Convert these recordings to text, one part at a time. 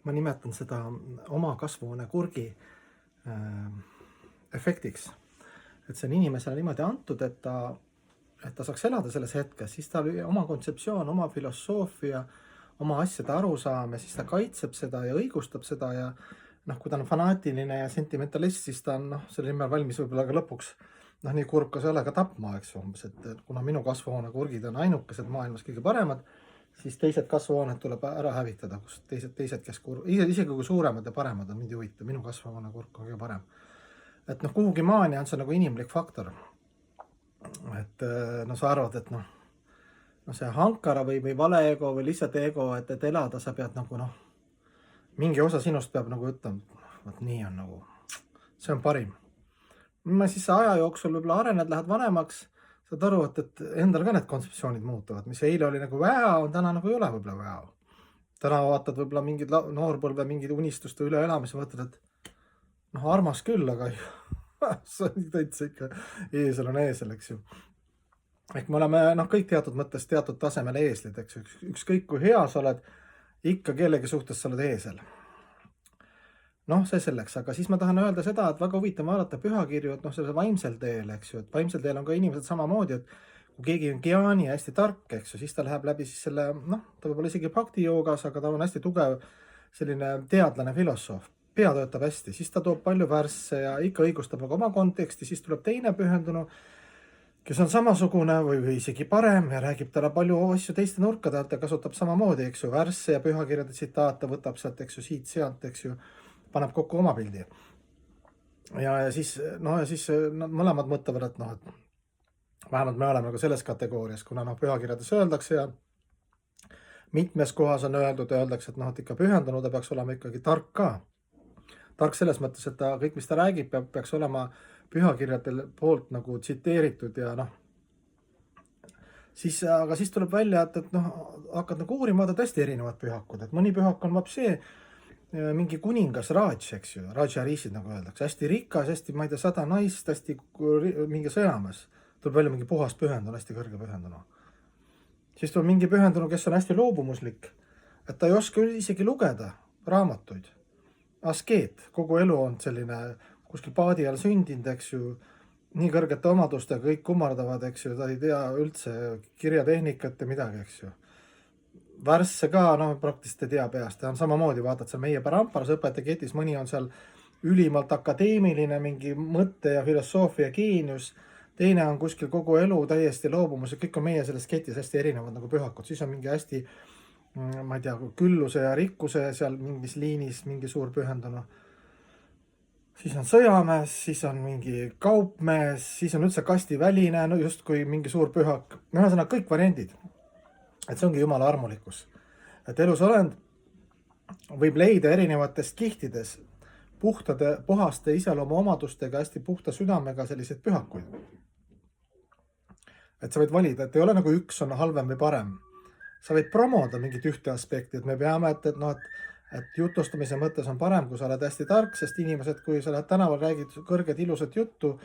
ma nimetan seda oma kasvuhoonekurgi efektiks. Et see on inimesele niimoodi antud, et ta saaks elada selles hetkes, siis tal oma kontseptsioon, oma filosoofia, oma asjade arusaam ja siis ta kaitseb seda ja õigustab seda ja kui ta on fanaatiline ja sentimentalist, siis ta on selle nimel valmis võib-olla ka lõpuks, nii kurb ka see ole, ka tapma, eks umbes, et kuna minu kasvuhoonekurgid on ainukesed maailmas kõige paremad, siis teised kasvuhooned tuleb ära hävitada, kus teised, kes isegi kui suuremad ja paremad on, mind ei huvita, minu kasvuhoonekurk on kõige parem. Et kuhugi maani on see nagu inimlik faktor. Et sa arvad, et see hankara või valeego või lihtsalt ego, et elada sa pead mingi osa sinust peab ütlema, et nii on see on parim. Siis aja jooksul võib-olla arened, lähed vanemaks, saad aru, et endal ka need kontseptsioonid muutuvad, mis eile oli väo, täna ei ole võib-olla väo. Täna vaatad võib-olla mingid noorpõlve, mingid unistuste üleelamise, mõtled, et armas küll, aga see on täitsa ikka eesel on eesel, eks ju. Ehk me oleme kõik teatud mõttes teatud tasemel eeslid, eks ju. Ükskõik kui hea sa oled, ikka kellegi suhtes sa oled eesel. See selleks, aga siis ma tahan öelda seda, et väga huvitav vaadata pühakirju, et selle vaimsel teel, eks ju, et vaimsel teel on ka inimesed samamoodi, et kui keegi on geani ja hästi tark, eks ju, siis ta läheb läbi siis selle, ta võib olla isegi bhakti-joogas, aga ta on hästi tugev selline teadlane, filosoof. Pea töötab hästi, siis ta toob palju värsse ja ikka õigustab oma konteksti, siis tuleb teine pühendunu, kes on samasugune või isegi parem ja räägib talle palju asju teiste nurkade alt ja kasutab samamoodi, eks ju, värsse ja pühakirjade tsitaate, võtab sealt, eks ju, siit-sealt, eks ju, paneb kokku oma pildi. Ja siis mõlemad mõtlevad, et vähemalt me oleme selles kategoorias, kuna pühakirjades öeldakse ja mitmes kohas on öeldakse, et ikka pühendunud ja peaks olema ikkagi tark ka. Tark selles mõttes, et kõik, mis ta räägib, peaks olema pühakirjadel poolt tsiteeritud ja aga siis tuleb välja, et hakkad uurima, vaadata hästi erinevad pühakud, et mõni pühak on vapsee mingi kuningas Raj, eks ju, Rajariisid öeldakse, hästi rikas, hästi, ma ei tea, 100 naist, hästi mingi sõjamas, tuleb välja mingi puhas pühendunu, hästi kõrge pühendunu. Siis tuleb mingi pühendunu, kes on hästi loobumuslik, et ta ei oska isegi lugeda raamatuid. Askeet, kogu elu on selline kuskil paadi all sündinud, eks ju, nii kõrgete omadustega, kõik kummardavad, eks ju, ta ei tea üldse kirjatehnikat ja midagi, eks ju. Värsse ka, praktiliselt ei tea peast, ta on samamoodi, vaatad seal meie paramparas õpetajaketis, mõni on seal ülimalt akadeemiline, mingi mõtte ja filosoofia geenius, teine on kuskil kogu elu täiesti loobumus ja kõik on meie selles ketis hästi erinevad pühakud, siis on mingi hästi, ma ei tea, külluse ja rikkuse seal mingis liinis mingi suur pühendunu. Siis on sõjamees, siis on mingi kaupmees, siis on üldse kastiväline, justkui mingi suur pühak. Ühesõnaga kõik variandid. Et see ongi jumala armulikkus. Et elus olend võib leida erinevatest kihtides puhaste iseloomu omadustega, hästi puhta südamega selliseid pühakuid. Et sa võid valida, et ei ole üks on halvem või parem. Sa võid promoda mingit ühte aspekti, et me peame, et jutustamise mõttes on parem, kui sa oled hästi tark, sest inimesed, kui sa lähed tänaval, räägid kõrged ilusat juttu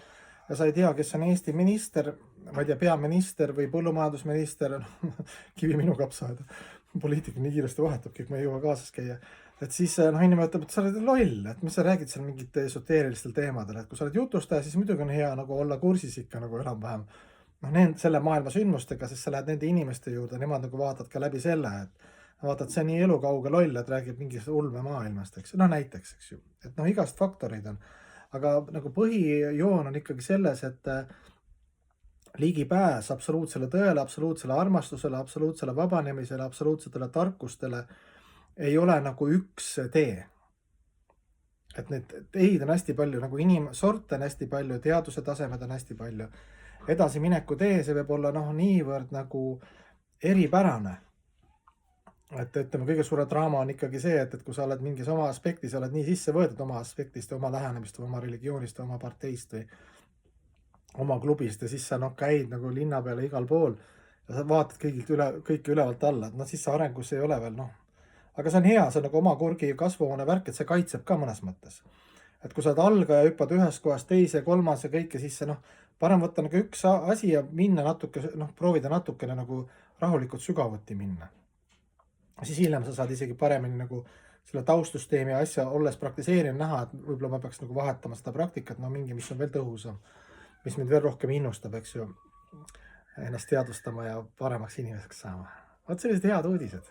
ja sa ei tea, kes on Eesti minister, ma ei tea, peaminister või põllumajandusminister, kivi minu kapsaaeda, poliitika nii kiiresti vahetabki, kui me ei jõua kaasas käia. Et siis inimene ütleb, et sa oled loll, et mis sa räägid seal mingite esoteerilistel teemadel, et kui sa oled jutustaja, siis muidugi on hea olla kursis ikka enam-vähem selle maailma sündmustega, sest sa lähed nende inimeste juurde, nemad vaatad ka läbi selle, et vaatad, see on nii elukauge loll, et räägib mingist ulme maailmast, eks näiteks, eks ju. Et igast faktoreid on, aga põhijoon on ikkagi selles, et ligipääs absoluutsele tõele, absoluutsele armastusele, absoluutsele vabanemisele, absoluutsetele tarkustele ei ole üks tee. Et need teid on hästi palju, sorte on hästi palju, teaduse tasemed on hästi palju. Edasimineku tee, see võib olla niivõrd eripärane. Et ütleme, kõige suure draama on ikkagi see, et kui sa oled mingis oma aspektis, oled nii sisse võetud oma aspektist, oma lähenemist, oma religioonist, oma parteist või oma klubist ja siis sa käid linna peale igal pool ja sa vaatad kõike ülevalt alla, et siis see arengus ei ole veel Aga see on hea, see on oma kurgi kasvuhoone värk, et see kaitseb ka mõnes mõttes. Et kui sa oled algaja, hüppad ühest kohast teise, kolmas ja kõike, siis see parem võtta üks asi ja minna natuke, proovida natukene rahulikult sügavuti minna. Siis hiljem sa saad isegi paremini selle taustsüsteemi asja olles praktiseerin näha, et võib-olla ma peaks nagu vahetama seda praktikat, no mingi, mis on veel tõhusam, mis mind veel rohkem innustab, eks ju, ennast teadvustama ja paremaks inimeseks saama. Vot sellised head uudised.